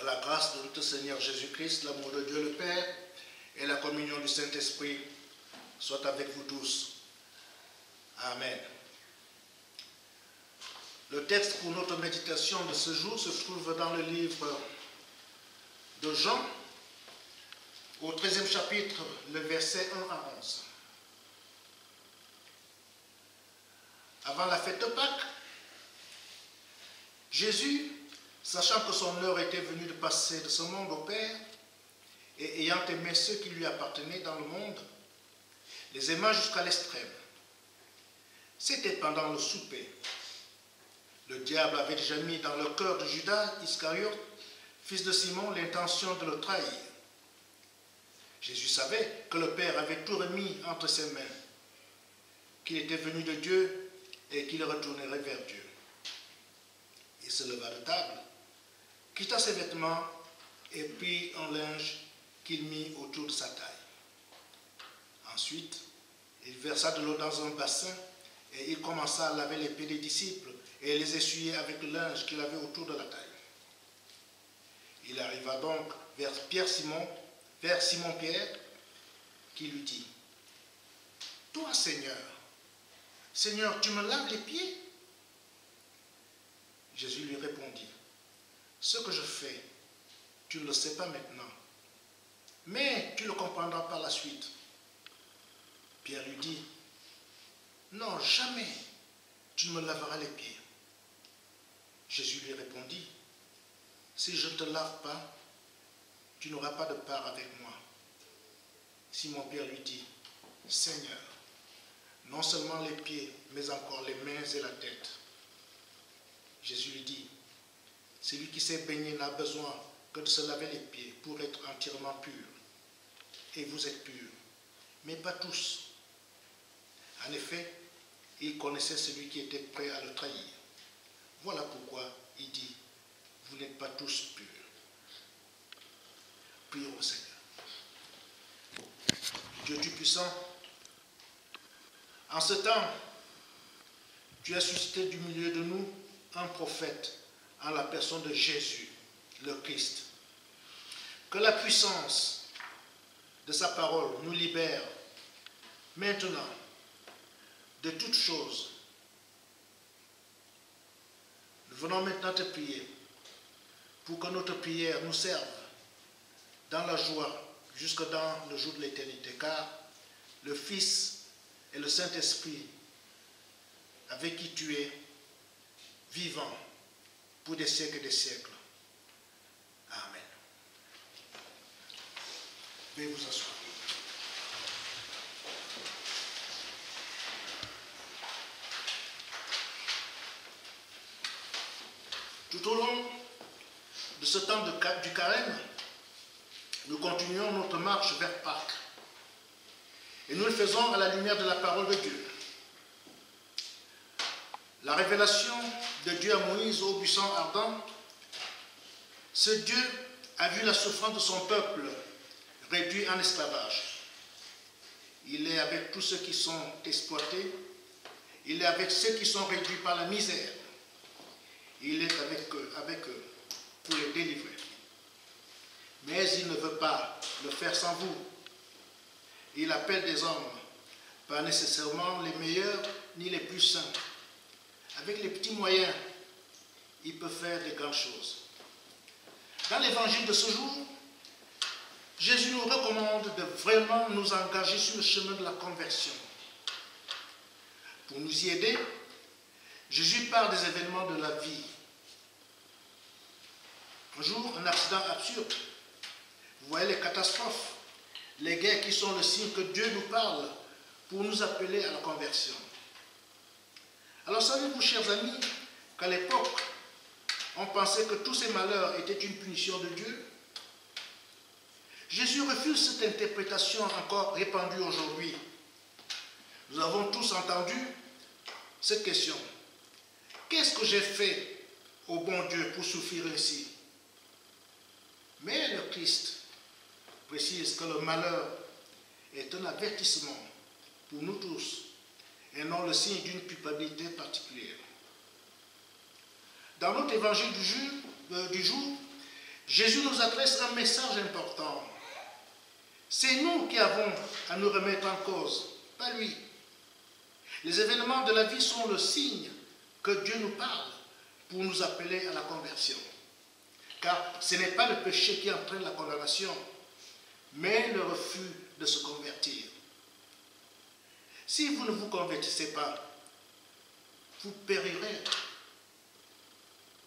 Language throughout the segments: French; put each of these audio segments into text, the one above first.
Que la grâce de notre Seigneur Jésus-Christ, l'amour de Dieu le Père et la communion du Saint-Esprit soient avec vous tous. Amen. Le texte pour notre méditation de ce jour se trouve dans le livre de Jean, au 13e chapitre, le verset 1 à 11. Avant la fête de Pâques, Jésus, sachant que son heure était venue de passer de ce monde au Père, et ayant aimé ceux qui lui appartenaient dans le monde, les aima jusqu'à l'extrême. C'était pendant le souper. Le diable avait déjà mis dans le cœur de Judas Iscariote, fils de Simon, l'intention de le trahir. Jésus savait que le Père avait tout remis entre ses mains, qu'il était venu de Dieu et qu'il retournerait vers Dieu. Il se leva de table, quitta ses vêtements et prit un linge qu'il mit autour de sa taille. Ensuite, il versa de l'eau dans un bassin et il commença à laver les pieds des disciples et les essuyer avec le linge qu'il avait autour de la taille. Il arriva donc vers Simon-Pierre, qui lui dit : « Toi, Seigneur, tu me laves les pieds ?» Jésus lui répondit : « Ce que je fais, tu ne le sais pas maintenant, mais tu le comprendras par la suite. » Pierre lui dit : « Non, jamais tu ne me laveras les pieds. » Jésus lui répondit : « Si je ne te lave pas, tu n'auras pas de part avec moi. » Simon-Pierre lui dit : « Seigneur, non seulement les pieds, mais encore les mains et la tête. » Jésus lui dit : « Celui qui s'est baigné n'a besoin que de se laver les pieds pour être entièrement pur. Et vous êtes purs, mais pas tous. » En effet, il connaissait celui qui était prêt à le trahir. Voilà pourquoi il dit : « Vous n'êtes pas tous purs. » Prions au Seigneur. Dieu Tout-Puissant, en ce temps, tu as suscité du milieu de nous un prophète en la personne de Jésus, le Christ. Que la puissance de sa parole nous libère maintenant de toutes choses. Nous venons maintenant te prier pour que notre prière nous serve dans la joie jusque dans le jour de l'éternité, car le Fils et le Saint-Esprit, avec qui tu es vivant pour des siècles et des siècles. Amen. Veuillez vous asseoir. Tout au long de ce temps du carême, nous continuons notre marche vers Pâques. Et nous le faisons à la lumière de la parole de Dieu. La révélation de Dieu à Moïse au buisson ardent, ce Dieu a vu la souffrance de son peuple réduit en esclavage. Il est avec tous ceux qui sont exploités. Il est avec ceux qui sont réduits par la misère. Il est avec eux pour les délivrer. Mais il ne veut pas le faire sans vous. Il appelle des hommes, pas nécessairement les meilleurs ni les plus saints. Avec les petits moyens, il peut faire de grandes choses. Dans l'évangile de ce jour, Jésus nous recommande de vraiment nous engager sur le chemin de la conversion. Pour nous y aider, Jésus parle des événements de la vie. Un jour, un accident absurde. Vous voyez les catastrophes, les guerres qui sont le signe que Dieu nous parle pour nous appeler à la conversion. Alors savez-vous, chers amis, qu'à l'époque, on pensait que tous ces malheurs étaient une punition de Dieu? Jésus refuse cette interprétation encore répandue aujourd'hui. Nous avons tous entendu cette question. Qu'est-ce que j'ai fait au bon Dieu pour souffrir ainsi? Mais le Christ précise que le malheur est un avertissement pour nous tous et non le signe d'une culpabilité particulière. Dans notre évangile du jour, Jésus nous adresse un message important. C'est nous qui avons à nous remettre en cause, pas lui. Les événements de la vie sont le signe que Dieu nous parle pour nous appeler à la conversion. Car ce n'est pas le péché qui entraîne la condamnation, mais le refus de se convertir. Si vous ne vous convertissez pas, vous périrez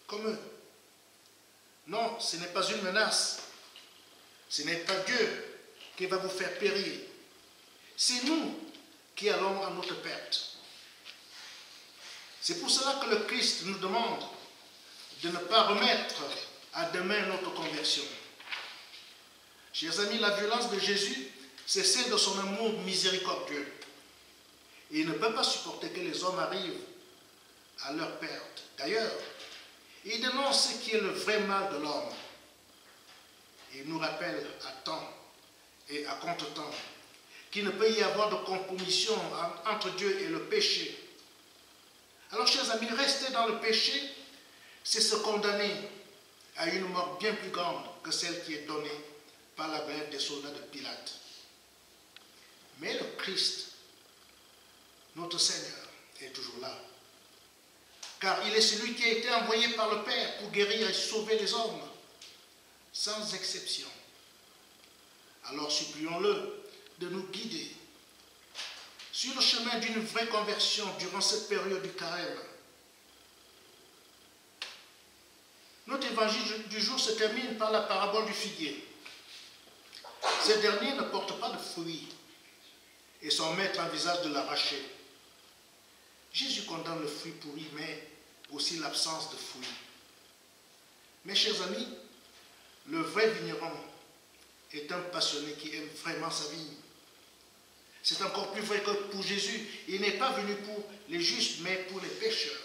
comme eux. Non, ce n'est pas une menace. Ce n'est pas Dieu qui va vous faire périr. C'est nous qui allons à notre perte. C'est pour cela que le Christ nous demande de ne pas remettre à demain notre conversion. Chers amis, la violence de Jésus, c'est celle de son amour miséricordieux. Et il ne peut pas supporter que les hommes arrivent à leur perte. D'ailleurs, il dénonce ce qui est le vrai mal de l'homme. Il nous rappelle à temps et à contre-temps qu'il ne peut y avoir de compromission entre Dieu et le péché. Alors, chers amis, rester dans le péché, c'est se condamner à une mort bien plus grande que celle qui est donnée par la grève des soldats de Pilate. Mais le Christ, notre Seigneur, est toujours là. Car il est celui qui a été envoyé par le Père pour guérir et sauver les hommes, sans exception. Alors supplions-le de nous guider sur le chemin d'une vraie conversion durant cette période du carême. Notre évangile du jour se termine par la parabole du figuier. Ce dernier ne porte pas de fruits et son maître envisage de l'arracher. Jésus condamne le fruit pourri, mais aussi l'absence de fruits. Mes chers amis, le vrai vigneron est un passionné qui aime vraiment sa vigne. C'est encore plus vrai que pour Jésus. Il n'est pas venu pour les justes, mais pour les pécheurs.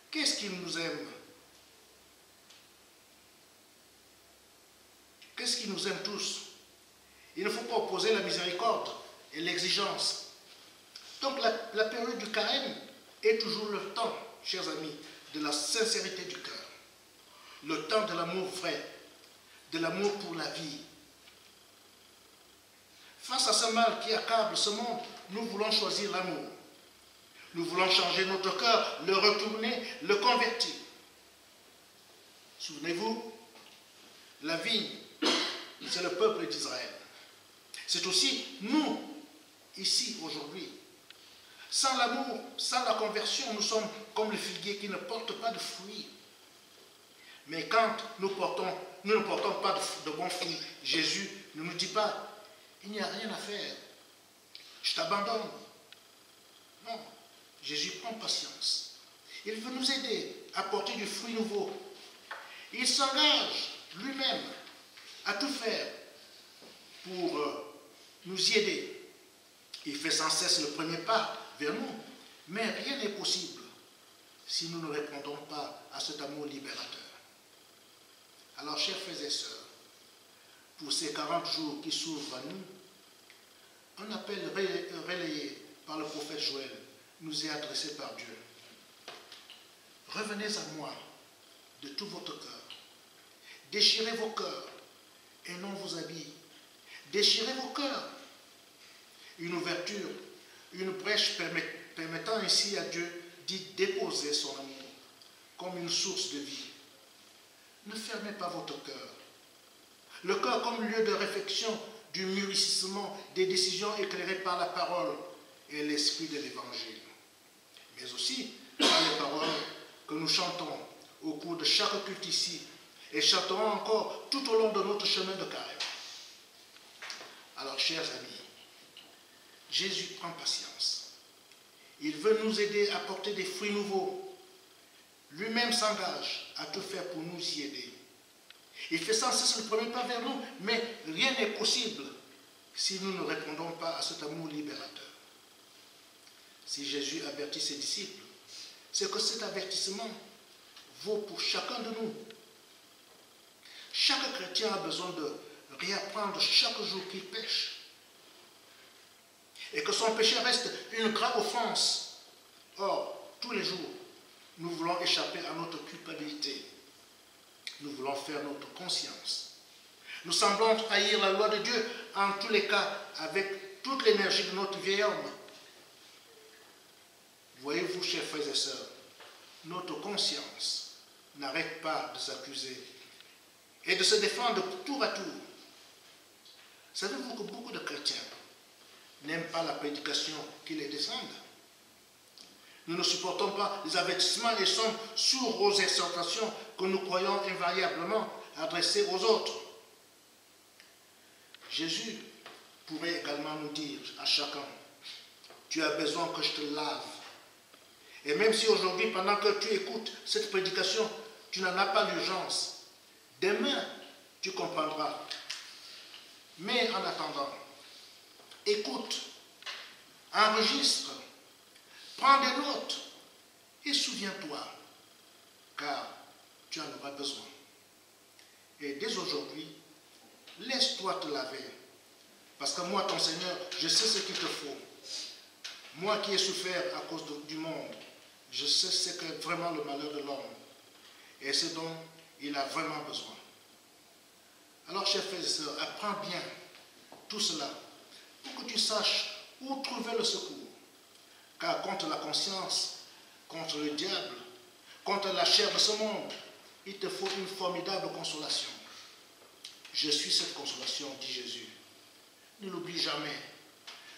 Qu'est-ce qu'il nous aime? Qu'est-ce qu'il nous aime tous? Il ne faut pas opposer la miséricorde et l'exigence. Donc la période du carême est toujours le temps, chers amis, de la sincérité du cœur. Le temps de l'amour vrai, de l'amour pour la vie. Face à ce mal qui accable ce monde, nous voulons choisir l'amour. Nous voulons changer notre cœur, le retourner, le convertir. Souvenez-vous, la vigne, c'est le peuple d'Israël. C'est aussi nous, ici, aujourd'hui. Sans l'amour, sans la conversion, nous sommes comme le figuier qui ne porte pas de fruits. Mais quand nous ne portons pas de bons fruits, Jésus ne nous dit pas, il n'y a rien à faire, je t'abandonne. Non, Jésus prend patience. Il veut nous aider à porter du fruit nouveau. Il s'engage lui-même à tout faire pour nous y aider. Il fait sans cesse le premier pas vers nous, mais rien n'est possible si nous ne répondons pas à cet amour libérateur. Alors, chers frères et sœurs, pour ces 40 jours qui s'ouvrent à nous, un appel relayé par le prophète Joël nous est adressé par Dieu. Revenez à moi de tout votre cœur. Déchirez vos cœurs et non vos habits. Déchirez vos cœurs. Une ouverture, une brèche permettant ainsi à Dieu d'y déposer son amour comme une source de vie. Ne fermez pas votre cœur. Le cœur comme lieu de réflexion, du mûrissement, des décisions éclairées par la parole et l'esprit de l'évangile. Mais aussi par les paroles que nous chantons au cours de chaque culte ici et chanterons encore tout au long de notre chemin de carême. Alors, chers amis, Jésus prend patience. Il veut nous aider à porter des fruits nouveaux. Lui-même s'engage à tout faire pour nous y aider. Il fait sans cesse le premier pas vers nous, mais rien n'est possible si nous ne répondons pas à cet amour libérateur. Si Jésus avertit ses disciples, c'est que cet avertissement vaut pour chacun de nous. Chaque chrétien a besoin de réapprendre chaque jour qu'il pêche. Et que son péché reste une grave offense. Or, tous les jours, nous voulons échapper à notre culpabilité. nous voulons faire notre conscience. Nous semblons haïr la loi de Dieu, en tous les cas, avec toute l'énergie de notre vieil homme. Voyez-vous, chers frères et sœurs, notre conscience n'arrête pas de s'accuser et de se défendre tour à tour. Savez-vous que beaucoup de chrétiens n'aiment pas la prédication qui les descende? Nous ne supportons pas les avertissements et sommes sourds aux exhortations que nous croyons invariablement adressées aux autres. Jésus pourrait également nous dire à chacun, tu as besoin que je te lave. Et même si aujourd'hui, pendant que tu écoutes cette prédication, tu n'en as pas l'urgence, demain, tu comprendras. Mais en attendant, écoute, enregistre, prends des notes et souviens-toi, car tu en auras besoin. Et dès aujourd'hui, laisse-toi te laver, parce que moi, ton Seigneur, je sais ce qu'il te faut. Moi qui ai souffert à cause du monde, je sais ce qu'est vraiment le malheur de l'homme et ce dont il a vraiment besoin. Alors, chers frères et sœurs, apprends bien tout cela pour que tu saches où trouver le secours. Car contre la conscience, contre le diable, contre la chair de ce monde, il te faut une formidable consolation. Je suis cette consolation, dit Jésus. Ne l'oublie jamais.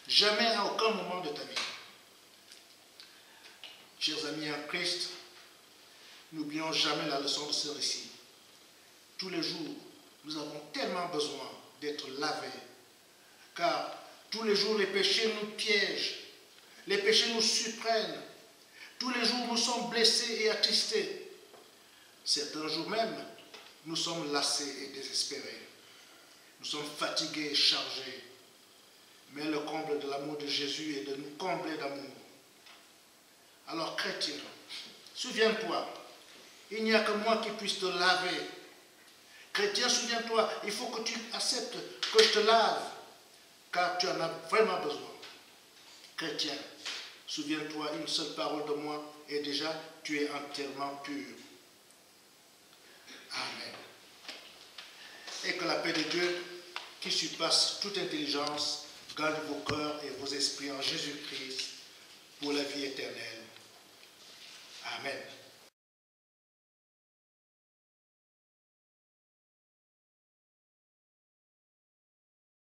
Jamais à aucun moment de ta vie. Chers amis en Christ, n'oublions jamais la leçon de ce récit. Tous les jours, nous avons tellement besoin d'être lavés, car tous les jours les péchés nous piègent, les péchés nous surprennent, tous les jours nous sommes blessés et attristés. Certains jours même, nous sommes lassés et désespérés. Nous sommes fatigués et chargés. Mais le comble de l'amour de Jésus est de nous combler d'amour. Alors, chrétien, souviens-toi, il n'y a que moi qui puisse te laver. Chrétien, souviens-toi, il faut que tu acceptes que je te lave, car tu en as vraiment besoin. Chrétien, souviens-toi, une seule parole de moi et déjà tu es entièrement pur. Amen. Et que la paix de Dieu, qui surpasse toute intelligence, garde vos cœurs et vos esprits en Jésus-Christ pour la vie éternelle. Amen.